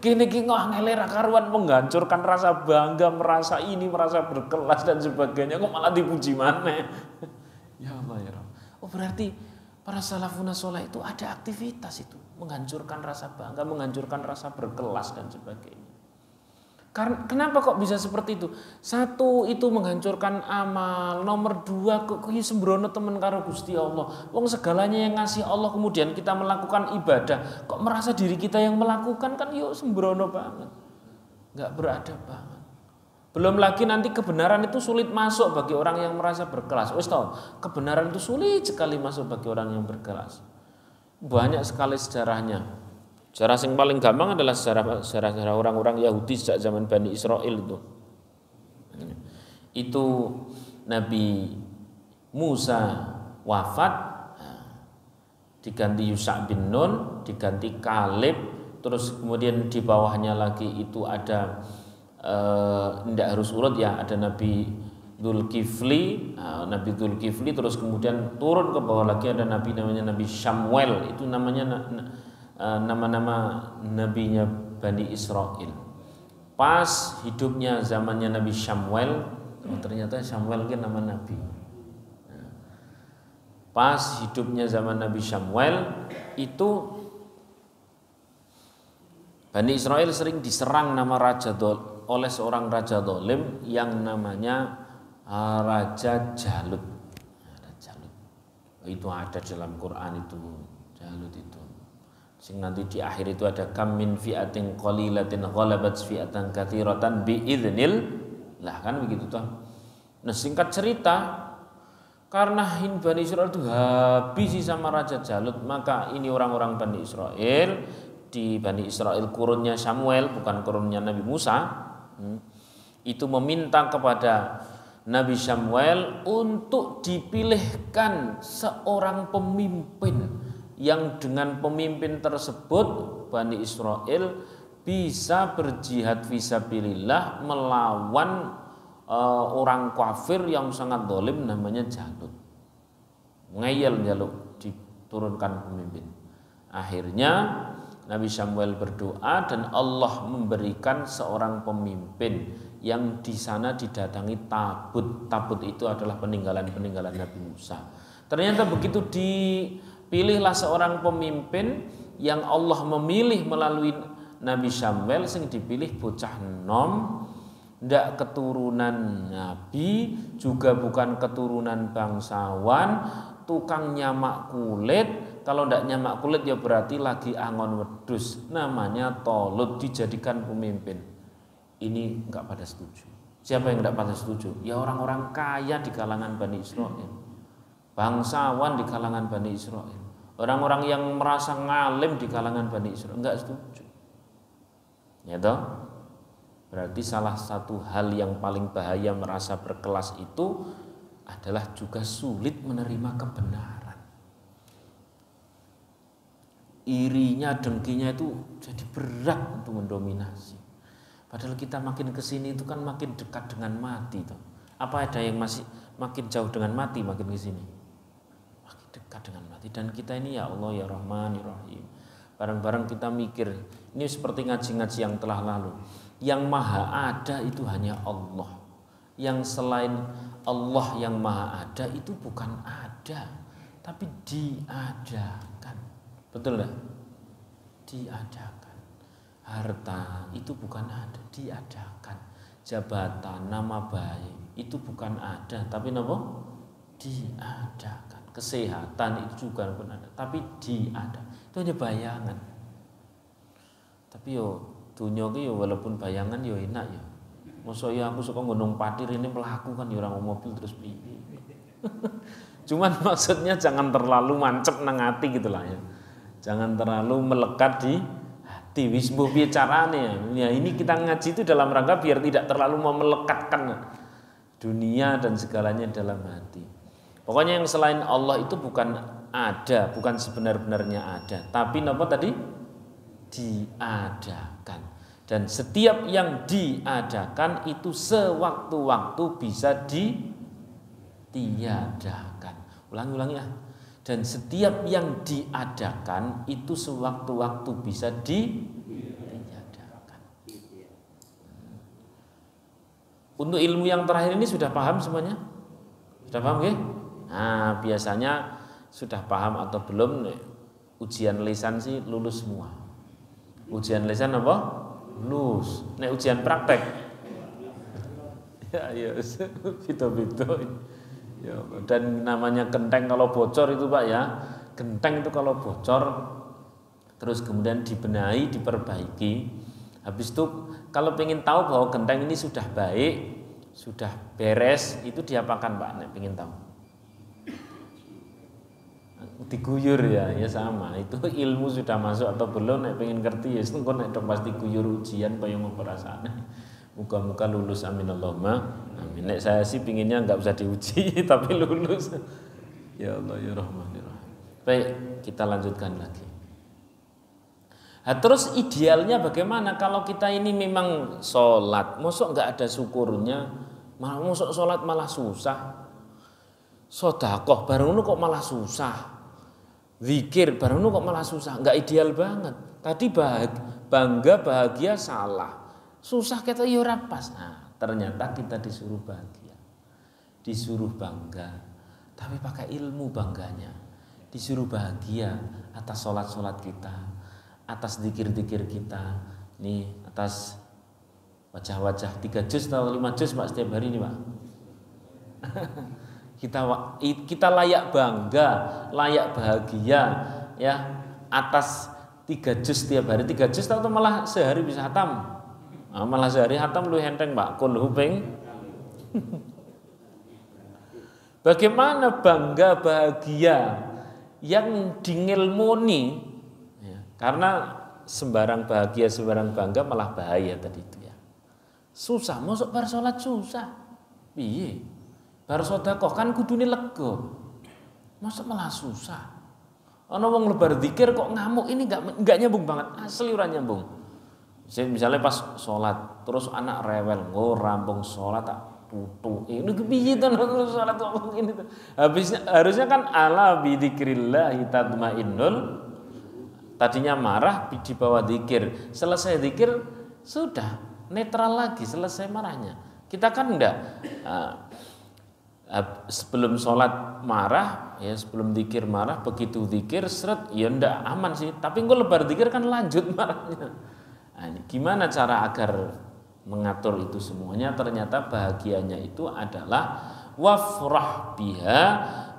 Kini ngangele ra karuan, menghancurkan rasa bangga, merasa ini, merasa berkelas dan sebagainya. Kok malah dipuji maneh. Ya Allah ya Rabb. Oh berarti para salafun saleh itu ada aktivitas itu, menghancurkan rasa bangga, menghancurkan rasa berkelas dan sebagainya. Karena kenapa kok bisa seperti itu? Satu, itu menghancurkan amal. Nomor dua, kok sembrono temen karo Gusti Allah. Wong segalanya yang ngasih Allah, kemudian kita melakukan ibadah, kok merasa diri kita yang melakukan, kan yuk sembrono banget, nggak beradab banget. Belum lagi nanti kebenaran itu sulit masuk bagi orang yang merasa berkelas. Wis tau, kebenaran itu sulit sekali masuk bagi orang yang berkelas. Banyak sekali sejarahnya. Sejarah yang paling gampang adalah sejarah orang-orang Yahudi sejak zaman Bani Israel itu. Itu Nabi Musa wafat, diganti Yusha bin Nun, diganti Kaleb, terus kemudian di bawahnya lagi itu ada tidak harus urut ya, ada Nabi Dzulkifli, terus kemudian turun ke bawah lagi ada nabi namanya Nabi Samuel, itu namanya nama-nama nabinya Bani Israel. Pas hidupnya zamannya Nabi Samuel, ternyata Samuel kan nama nabi. Pas hidupnya zaman Nabi Samuel itu Bani Israel sering diserang oleh seorang raja zalim yang namanya Raja Jalut. Itu ada dalam Quran itu, Jalut itu. Sing nanti di akhir itu ada kam min fi'atin qalilatin ghalabat fi'atan katsiratan biidznillah, kan begitu toh. Nah, singkat cerita, karena Bani Israel itu habis sama Raja Jalut, maka ini orang-orang Bani Israel, di Bani Israel kurunnya Samuel, bukan kurunnya Nabi Musa, itu meminta kepada Nabi Samuel untuk dipilihkan seorang pemimpin yang dengan pemimpin tersebut Bani Israel bisa berjihad fisabilillah melawan orang kafir yang sangat zalim namanya Jalut. Ngeyel Jalut diturunkan pemimpin. Akhirnya Nabi Samuel berdoa dan Allah memberikan seorang pemimpin yang di sana didatangi tabut. Tabut itu adalah peninggalan-peninggalan Nabi Musa. Ternyata begitu dipilihlah seorang pemimpin yang Allah memilih melalui Nabi Samuel, sing dipilih bocah nom, ndak keturunan Nabi, juga bukan keturunan bangsawan, tukang nyamak kulit. Kalau ndak nyamak kulit ya berarti lagi angon wedus. Namanya Tolut, dijadikan pemimpin. Ini enggak pada setuju. Siapa yang enggak pada setuju? Ya orang-orang kaya di kalangan Bani Israel, bangsawan di kalangan Bani Israel, orang-orang yang merasa ngalim di kalangan Bani Israel enggak setuju. Ya toh? Berarti salah satu hal yang paling bahaya merasa berkelas itu adalah juga sulit menerima kebenaran. Irinya, dengkinya itu jadi berat untuk mendominasi. Padahal kita makin kesini itu kan makin dekat dengan mati tuh. Apa ada yang masih makin jauh dengan mati makin kesini? Makin dekat dengan mati. Dan kita ini ya Allah ya Rahman ya Rahim. Bareng-bareng kita mikir, ini seperti ngaji-ngaji yang telah lalu. Yang maha ada itu hanya Allah. Yang selain Allah yang maha ada itu bukan ada, tapi diadakan. Betul enggak? Diadakan. Harta itu bukan ada, diadakan. Jabatan, nama baik itu bukan ada, tapi apa? Diadakan. Kesehatan itu juga bukan ada, tapi diadakan. Itu hanya bayangan. Tapi yo dunia ki yo walaupun bayangan yo enak yo. Masa ya aku suka gunung patir ini melakukan yo orang mobil terus piye. Cuman maksudnya jangan terlalu mancep nang ati gitulah ya. Jangan terlalu melekat di hati. Wis mbuh piye carane. Ya ini kita ngaji itu dalam rangka biar tidak terlalu melekatkan dunia dan segalanya dalam hati. Pokoknya yang selain Allah itu bukan ada, bukan sebenar-benarnya ada, tapi apa tadi? Diadakan. Dan setiap yang diadakan itu sewaktu-waktu bisa ditiadakan. Ulangi ya. Dan setiap yang diadakan itu sewaktu-waktu bisa ditiadakan. Untuk ilmu yang terakhir ini sudah paham semuanya? Sudah paham nggih? Nah, biasanya sudah paham atau belum ujian lisan sih lulus semua. Ujian lisan apa? Lulus. Nek ujian praktek ya bito-bito. Ya, dan namanya genteng kalau bocor itu Pak ya. Genteng itu kalau bocor terus kemudian dibenahi, diperbaiki. Habis itu kalau pengen tahu bahwa genteng ini sudah baik, sudah beres, itu diapakan Pak? Nek pengen tahu. Diguyur ya sama. Itu ilmu sudah masuk atau belum, nek pengen ngerti ya engko nek pasti guyur ujian payung perasaan. Muka-muka lulus amin Allahumma amin. Nek saya sih pinginnya enggak usah diuji tapi lulus. Ya Allah ya Rahman ya Rahim. Baik, kita lanjutkan lagi. Nah, terus idealnya bagaimana kalau kita ini memang sholat, mosok enggak ada syukurnya, malah mosok sholat malah susah. Sedekah bareng kok malah susah. Zikir bareng kok malah susah, enggak ideal banget. Tadi bangga bahagia salah. Susah kita ya ora pas. Nah, ternyata kita disuruh bahagia. Disuruh bangga. Tapi pakai ilmu bangganya. Disuruh bahagia atas sholat-sholat kita, atas zikir-zikir kita. Nih, atas wajah-wajah 3 juz atau 5 juz Pak setiap hari ini Pak. Kita layak bangga, layak bahagia ya atas 3 juz setiap hari. 3 juz atau malah sehari bisa hatam. Nah, malah sehari hatam lu enteng Pak, kul huping. Bagaimana bangga bahagia yang dingilmoni ya, karena sembarang bahagia sembarang bangga malah bahaya tadi itu ya. Susah, mosok bar salat susah. Piye? Bar sedekah kan kudune lega. Mosok malah susah. Ana wong lebar zikir kok ngamuk, ini enggak nyambung banget. Asli ora nyambung. Misalnya pas sholat, terus anak rewel, rampung sholat tak tutu. Ini kepiye to sholat kok ini tuh. Harusnya kan ala bidzikrillah tatmainnul. Tadinya marah di bawah zikir, selesai zikir sudah netral lagi, selesai marahnya. Kita kan enggak sebelum sholat marah, ya sebelum zikir marah, begitu zikir seret, ya enggak aman sih. Tapi engko lebar zikir kan lanjut marahnya. Nah, gimana cara agar mengatur itu semuanya? Ternyata bahagianya itu adalah wafrah biha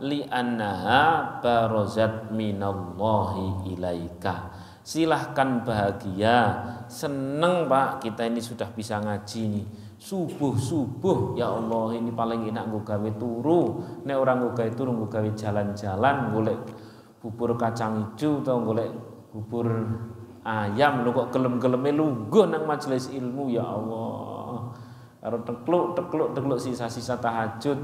li'annaha barozat minallahi ilaika. Silahkan bahagia, seneng Pak, kita ini sudah bisa ngaji nih. Subuh ya Allah, ini paling enak nggo gawe turu. Nek orang nggo gawe turu, nggo gawe jalan-jalan, golek bubur kacang ijo atau golek bubur ayam, lu kok gelem-geleme lungguh nang majelis ilmu, ya Allah. Karo tekluk sisa-sisa tahajud.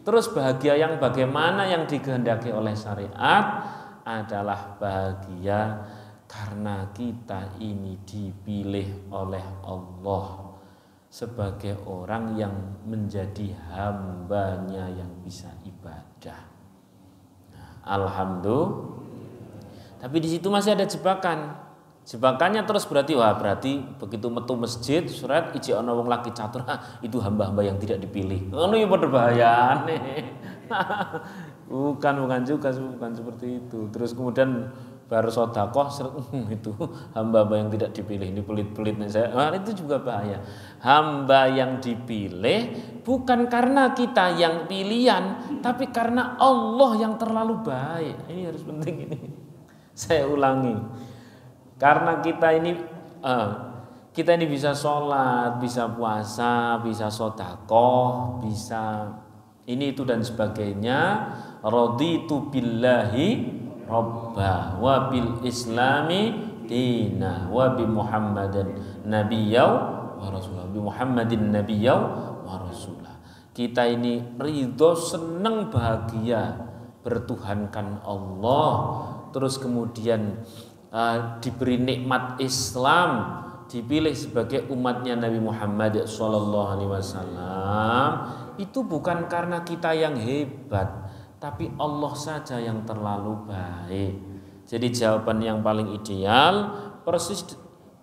Terus bahagia yang bagaimana yang dikehendaki oleh syariat adalah bahagia karena kita ini dipilih oleh Allah sebagai orang yang menjadi hambanya yang bisa ibadah. Nah, alhamdulillah. Tapi di situ masih ada jebakan. Jebakannya terus berarti begitu metu masjid surat iji ana wong lagi catur, itu hamba-hamba yang tidak dipilih. Ngono ya padha bahayane. bukan seperti itu. Terus kemudian baru sedekah itu hamba-hamba yang tidak dipilih, ini pelit-pelit saya. Nah, itu juga bahaya. Hamba yang dipilih bukan karena kita yang pilihan, tapi karena Allah yang terlalu baik. Ini harus penting ini. Saya ulangi. Karena kita ini bisa sholat, bisa puasa, bisa sedekah, bisa ini itu dan sebagainya. Raditu billahi robba wa bil islami dina wa bi Muhammadin nabiyyan wa rasulah, bi Muhammadin nabiyyan wa rasulah. Kita ini ridho, senang, bahagia bertuhankan Allah, terus kemudian diberi nikmat Islam, dipilih sebagai umatnya Nabi Muhammad SAW. Itu bukan karena kita yang hebat, tapi Allah saja yang terlalu baik. Jadi jawaban yang paling ideal persis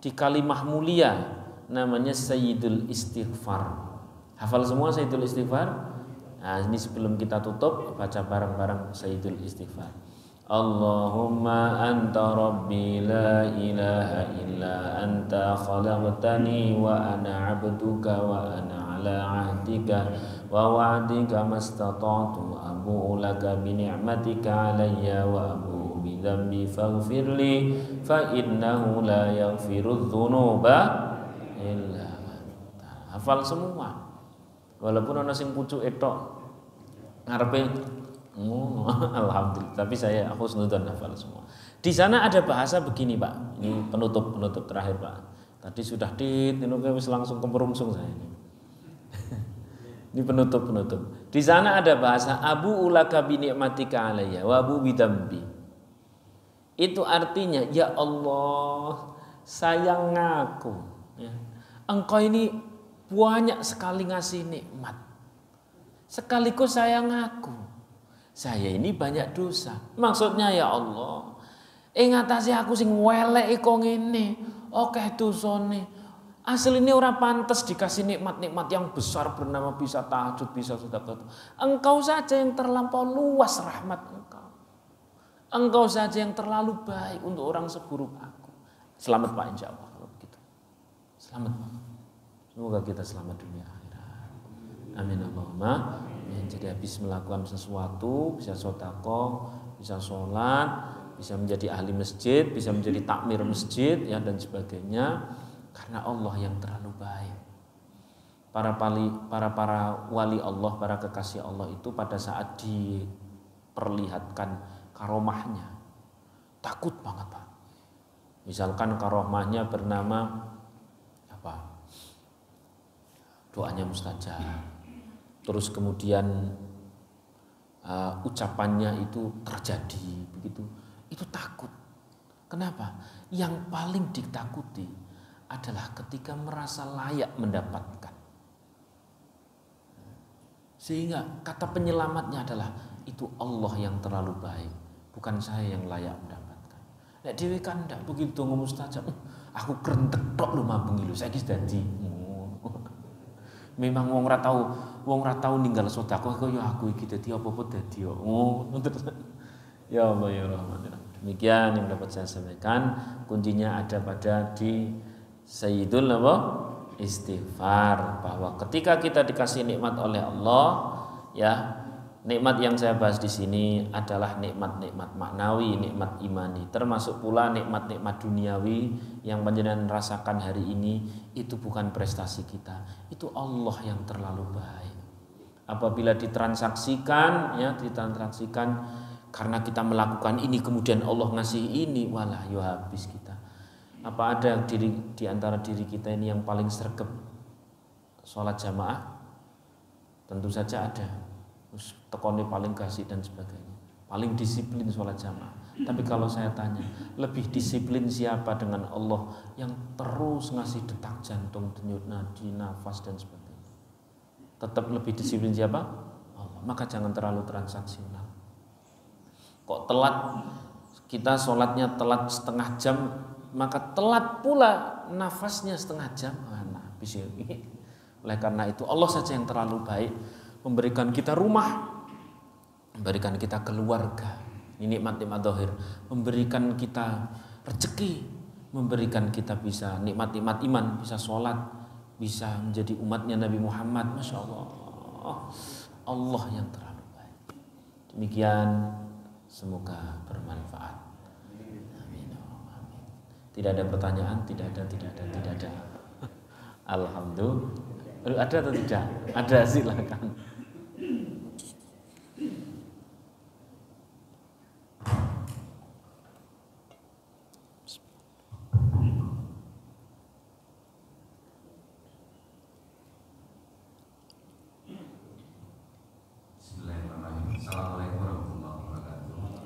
di kalimah mulia, namanya Sayyidul Istighfar. Hafal semua Sayyidul Istighfar? Nah, ini sebelum kita tutup, baca bareng-bareng Sayyidul Istighfar. Allahumma anta rabbi la ilaha illa anta khalaqtani wa ana abduka wa ana ala ahdika wa wa'dika mastata'tu abu'u laka bi ni'matika alayya wa abu'u bi dhanbi faghfirli fa innahu la yaghfiru dzunuba illa anta. Hafal semua. Walaupun ana sing pucuke tok ngarepe alhamdulillah, tapi aku husnudzon hafal semua. Di sana ada bahasa begini Pak, ini penutup terakhir Pak. Tadi sudah ini langsung kemerungsung saya ini. Ini penutup. Di sana ada bahasa Abu ulaka bi ni'matika alayya wa abu bidambi. Itu artinya, ya Allah, saya ngaku ya, Engkau ini banyak sekali ngasih nikmat. Sekaligus saya ngaku saya ini banyak dosa. Maksudnya ya Allah, ngatasi aku sing welek kok ngene, akeh dosane. Asline ora pantes dikasih nikmat-nikmat yang besar bernama bisa tahajud, bisa sedekah. Engkau saja yang terlampau luas rahmat Engkau. Engkau saja yang terlalu baik untuk orang seburuk aku. Selamat Pak, insya Allah kalau begitu. Selamat Pak. Semoga kita selamat dunia akhirat. Amin Allahumma. Jadi habis melakukan sesuatu, bisa sedekah, bisa sholat, bisa menjadi ahli masjid, bisa menjadi takmir masjid, ya dan sebagainya, karena Allah yang terlalu baik. Para wali Allah, para kekasih Allah itu pada saat diperlihatkan karomahnya, takut banget Pak. Misalkan karomahnya bernama apa? doanya mustajab. Terus kemudian ucapannya itu terjadi begitu. Itu takut. Kenapa? Yang paling ditakuti adalah ketika merasa layak mendapatkan. Sehingga kata penyelamatnya adalah itu Allah yang terlalu baik, bukan saya yang layak mendapatkan. Nek dhewe kan ndak begitu ngomong mustajab. Aku krentek tok lho mambeng lho saiki dadi. Memang wong ora tau ninggal sedekah kaya aku iki dadi apa-apa dadi yo. Ya Allah ya Rahman. Demikian yang dapat saya sampaikan, kuncinya ada pada di Sayyidul istighfar, bahwa ketika kita dikasih nikmat oleh Allah, ya, nikmat yang saya bahas di sini adalah nikmat-nikmat maknawi, nikmat imani, termasuk pula nikmat-nikmat duniawi yang panjenengan rasakan hari ini. Itu bukan prestasi kita, itu Allah yang terlalu baik. Apabila ditransaksikan, karena kita melakukan ini kemudian Allah ngasih ini, walah yo habis kita. Apa ada di antara diri kita ini yang paling sregep sholat jamaah? Tentu saja ada. Terus tekonnya paling kasih dan sebagainya, paling disiplin sholat jamaah. Tapi kalau saya tanya, lebih disiplin siapa dengan Allah yang terus ngasih detak jantung, denyut nadi, nafas dan sebagainya? Tetap lebih disiplin siapa? Allah. Maka jangan terlalu transaksional. Kok telat, kita sholatnya telat setengah jam, maka telat pula nafasnya setengah jam. Nah, bisa. Oleh karena itu Allah saja yang terlalu baik, memberikan kita rumah, memberikan kita keluarga, ini nikmat-nikmat zahir, memberikan kita rezeki, memberikan kita bisa nikmat-nikmat iman, bisa sholat, bisa menjadi umatnya Nabi Muhammad. Masya Allah, Allah yang terlalu baik. Demikian, semoga bermanfaat. Amin. Tidak ada pertanyaan? Tidak ada. Alhamdulillah. Ada atau tidak? Ada, silakan.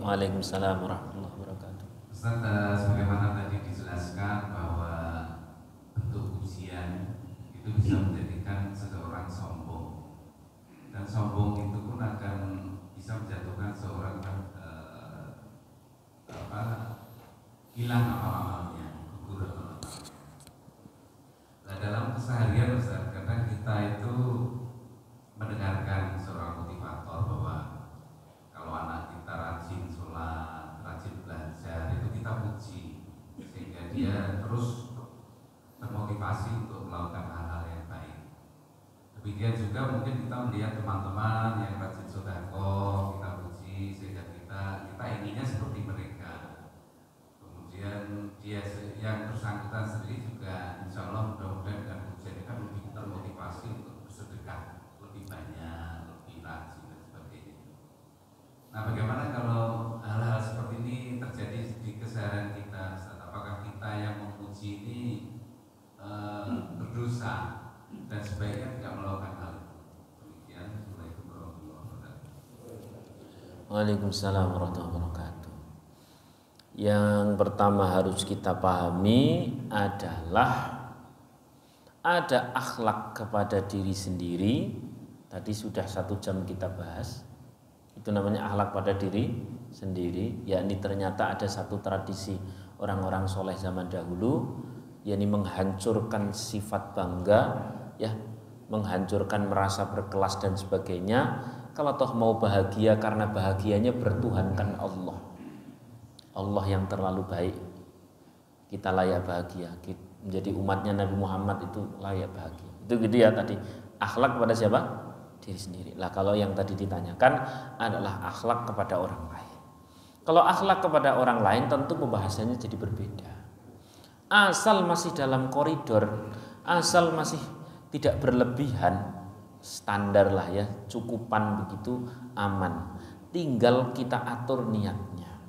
Waalaikumsalam warahmatullahi wabarakatuh. Ustaz, sebagaimana tadi dijelaskan bahwa bentuk ujian itu bisa menjadikan seseorang sombong, dan sombong itu pun akan bisa menjatuhkan seorang hilang amal-amalnya, gugur amal-amalnya. Nah, dalam keseharian Ustaz, kadang kita itu mendengarkan seorang motivator bahwa kalau anak kita rajin sholat, rajin belajar, itu kita puji sehingga dia terus termotivasi untuk melakukan hal-hal yang baik. Demikian juga mungkin kita melihat teman-teman yang rajin sedekah, kita puji sehingga kita inginnya seperti mereka. Kemudian dia yang bersangkutan sendiri juga insya Allah mudah-mudahan dengan pujian kan lebih termotivasi untuk bersedekah lebih banyak, lebih rajin dan sebagainya. Nah, bagaimana kalau hal-hal seperti ini terjadi di keseharian kita? Apakah kita yang memuji ini berdosa dan sebaiknya tidak melakukan hal itu? Demikian. Assalamualaikum warahmatullahi wabarakatuh. Waalaikumsalam warahmatullahi wabarakatuh. Yang pertama harus kita pahami adalah ada akhlak kepada diri sendiri. Tadi sudah 1 jam kita bahas. Itu namanya akhlak pada diri sendiri, yakni ternyata ada satu tradisi orang-orang soleh zaman dahulu, yakni menghancurkan sifat bangga, ya, menghancurkan merasa berkelas dan sebagainya. Kalau toh mau bahagia, karena bahagianya bertuhankan Allah, Allah yang terlalu baik, kita layak bahagia. Menjadi umatnya Nabi Muhammad itu layak bahagia. Itu gitu ya tadi, akhlak kepada siapa? Diri sendiri. Lah kalau yang tadi ditanyakan adalah akhlak kepada orang lain. Kalau akhlak kepada orang lain tentu pembahasannya jadi berbeda. Asal masih dalam koridor, asal masih tidak berlebihan, standar lah ya, cukupan begitu, aman. Tinggal kita atur niatnya.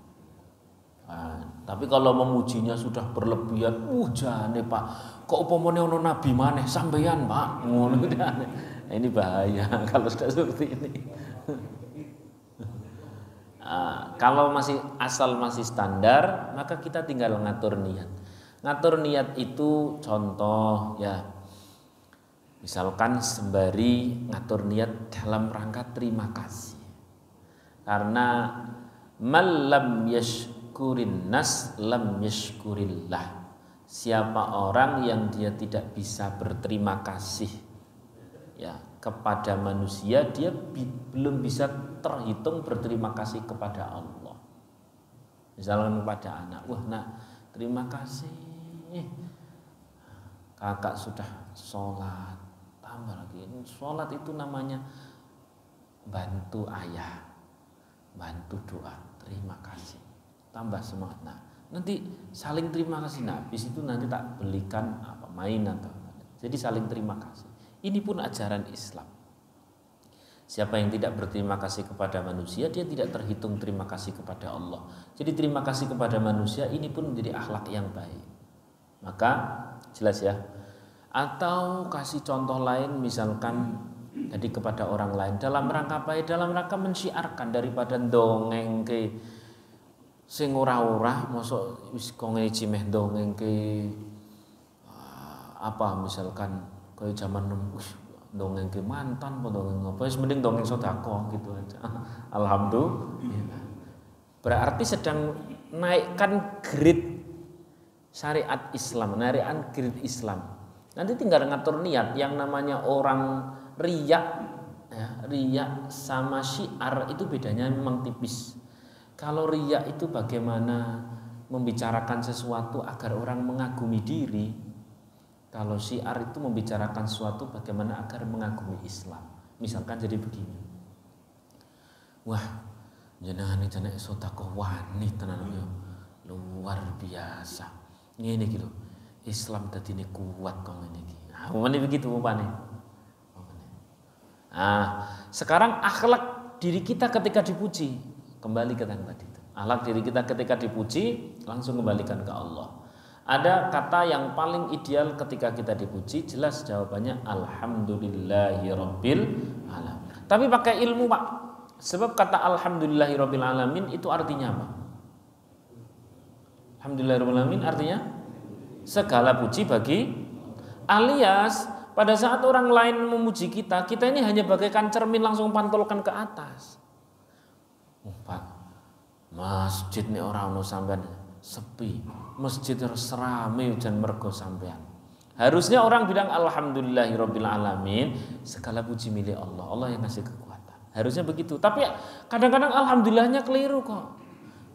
Tapi kalau memujinya sudah berlebihan, jane Pak, kok upamane ono nabi maneh sampeyan Pak, ngono jane. Nah, ini bahaya kalau sudah seperti ini. Kalau masih standar, maka kita tinggal ngatur niat. Ngatur niat itu contoh ya. Misalkan sembari ngatur niat dalam rangka terima kasih. Karena malam yashkurin nas lam yashkurillah. Siapa orang yang dia tidak bisa berterima kasih ya kepada manusia, dia belum bisa terhitung berterima kasih kepada Allah. Misalkan kepada anak, wah nak terima kasih kakak sudah sholat, tambah lagi. Sholat itu namanya bantu ayah, bantu doa, terima kasih, tambah semangat. Nah, nanti saling terima kasih. Nah, habis itu nanti tak belikan apa mainan atau apa. Jadi saling terima kasih. Ini pun ajaran Islam. Siapa yang tidak berterima kasih kepada manusia, dia tidak terhitung terima kasih kepada Allah. Jadi terima kasih kepada manusia ini pun menjadi akhlak yang baik. Maka jelas ya. Atau kasih contoh lain misalkan jadi kepada orang lain dalam rangka apa? Dalam rangka mensyiarkan daripada dongeng ke sing ora-ora mosok wis kongene cimeh dongeng ke apa misalkan kayak zaman dongeng ke mantan atau dongeng apa, mending dongeng sedekah gitu aja. Alhamdulillah. Berarti sedang naikkan grade syariat Islam, naikkan grade Islam. Nanti tinggal ngatur niat. Yang namanya orang riya, ya, riya sama syiar itu bedanya memang tipis. Kalau riya itu bagaimana membicarakan sesuatu agar orang mengagumi diri. Kalau syiar itu membicarakan sesuatu bagaimana agar mengagumi Islam. Misalkan jadi begini. Wah, jenengan iki nek sedekah wani tenan yo. Luar biasa. Ngene iki lho. Islam dadine kuat kok ngene iki. Nah, umane begitu upane. Sekarang akhlak diri kita ketika dipuji, kembali ke yang tadi itu. Akhlak diri kita ketika dipuji langsung kembalikan ke Allah. Ada kata yang paling ideal ketika kita dipuji, jelas jawabannya alhamdulillahirabbil alamin. Tapi pakai ilmu, Pak. Sebab kata alhamdulillahirabbil alamin itu artinya apa? Alhamdulillahirabbil alamin artinya segala puji bagi, alias pada saat orang lain memuji kita, kita ini hanya bagaikan cermin langsung pantulkan ke atas. Pak, masjid ini orang ono sampean sepi, masjid serame dan mergo sampean. Harusnya orang bilang alhamdulillahirabbil alamin, segala puji milik Allah. Allah yang ngasih kekuatan. Harusnya begitu. Tapi kadang-kadang alhamdulillahnya keliru kok.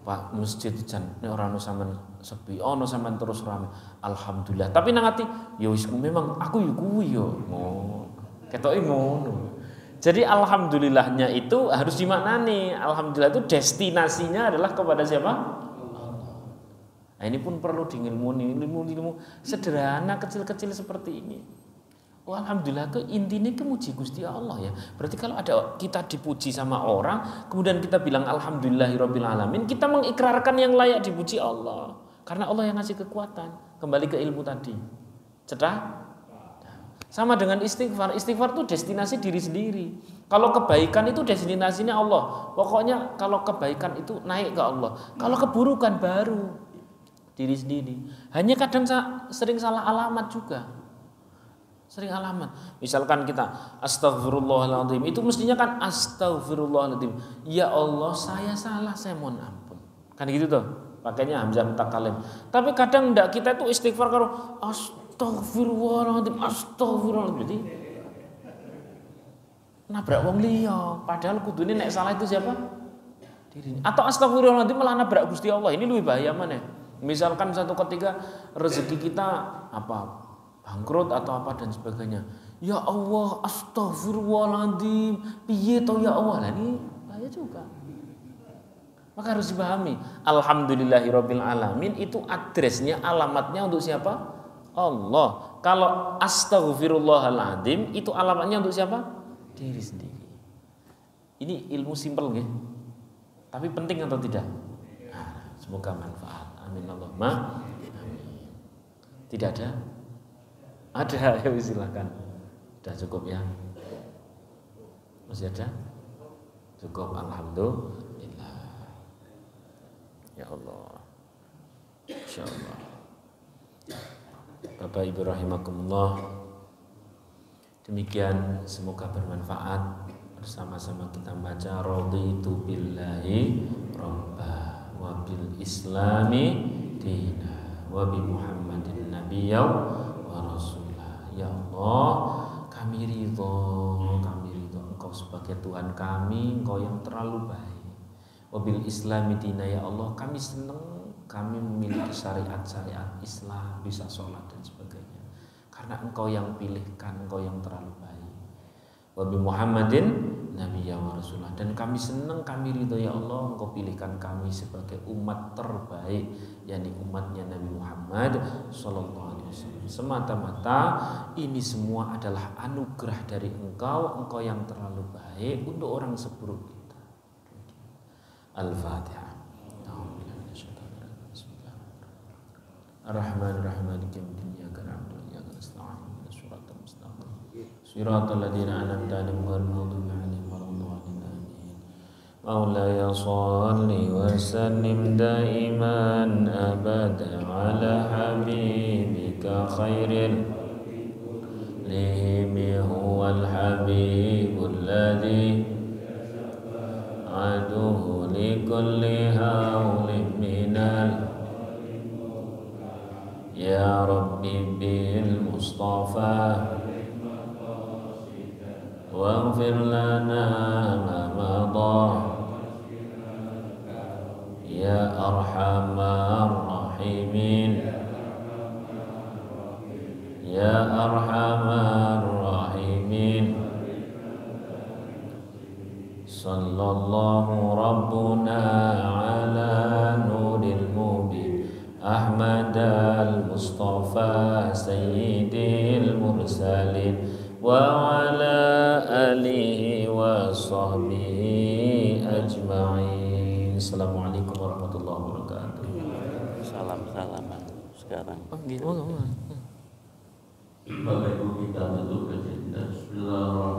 Pak, masjid jan nek ora ono sampean sepi, ono sampean terus rame. Alhamdulillah. Tapi nang ati ya wis memang aku yo kuwi yo. Ngono. Ketoke ngono. Jadi alhamdulillahnya itu harus dimaknani. Alhamdulillah itu destinasinya adalah kepada siapa? Nah, ini pun perlu diilmuni, ilmu sederhana kecil-kecil seperti ini. Oh, alhamdulillah ke intinya kemuji Gusti Allah ya. Berarti kalau ada kita dipuji sama orang, kemudian kita bilang alhamdulillahirabbil alamin, kita mengikrarkan yang layak dipuji Allah. Karena Allah yang ngasih kekuatan. Kembali ke ilmu tadi. Cedah? Sama dengan istighfar. Istighfar itu destinasi diri sendiri. Kalau kebaikan itu destinasinya Allah. Pokoknya kalau kebaikan itu naik ke Allah. Kalau keburukan baru diri sendiri. Hanya kadang sering salah alamat juga. Sering alamat. Misalkan kita astaghfirullahaladzim, itu mestinya kan astaghfirullahaladzim. Ya Allah, saya salah, saya mohon ampun. Kan gitu tuh. Pakainya hamzah mutakalim. Tapi kadang enggak, kita itu istighfar kalau astaghfirullahaladzim, astaghfirullahaladzim. Jadi nabrak wong liya, padahal kudune nek salah itu siapa? Dirinya. Atau astaghfirullahaladzim malah nabrak Gusti Allah. Ini lebih bahaya mana? Misalkan satu ketika rezeki kita apa bangkrut atau apa dan sebagainya. Ya Allah, astaghfirullahaladzim. Piye to ya Allah? Nah, ini bahaya juga. Maka harus dipahami. Alhamdulillahirabbil alamin itu adresnya, alamatnya untuk siapa? Allah. Kalau astaghfirullahaladzim itu alamatnya untuk siapa? Diri sendiri. Ini ilmu simpel nggih. Tapi penting atau tidak? Nah, semoga manfaat. Amin Allahumma amin. Tidak ada? Ada, ya silakan. Sudah cukup ya? Masih ada? Cukup, alhamdulillah. Ya Allah. Insyaallah. Bapak Ibu rahimakumullah. Demikian semoga bermanfaat. Bersama-sama kita baca raditu billahi robba wa bil islami dina wa bi Muhammadin nabiyya wa rasulah. Ya Allah, kami ridho Engkau sebagai Tuhan kami, Engkau yang terlalu baik. Wa bil islami dina, ya Allah, kami senang kami memiliki syariat-syariat Islam, bisa sholat dan sebagainya. Karena Engkau yang pilihkan, Engkau yang terlalu baik. Wabi Muhammadin nabiyya wa rasulah, dan kami senang, kami ridho ya Allah, Engkau pilihkan kami sebagai umat terbaik, yakni umatnya Nabi Muhammad sallallahu alaihi wasallam. Semata-mata ini semua adalah anugerah dari Engkau yang terlalu baik untuk orang seburuk kita. Al-Fatihah. Ar-Rahman Maliki Yawmiddin, Iyyaka na'budu wa iyyaka nasta'in, ihdinas siratal mustaqim, siratal ladzina an'amta 'alaihim ghairil maghdubi 'alaihim waladdallin. Amin. Maulaya shalli wa sallim daiman abada ala habibika khairil lihimi huwal habibul ladzi aduhu likulli hawlin minal ya Rabbi bil Mustafa waghfir lana ma madha ya arhamar rahimin ya arhamar rahimin. Sallallahu rabbuna ala nuril mubin Ahmad al-Mustafa Sayyidil Mursalin wa ala alihi wa sahbihi ajma'in. Assalamualaikum warahmatullahi wabarakatuh. Salam-salaman sekarang. Oh, gitu. Bapak Ibu kita tutup kajian kita. Bismillahirrahmanirrahim.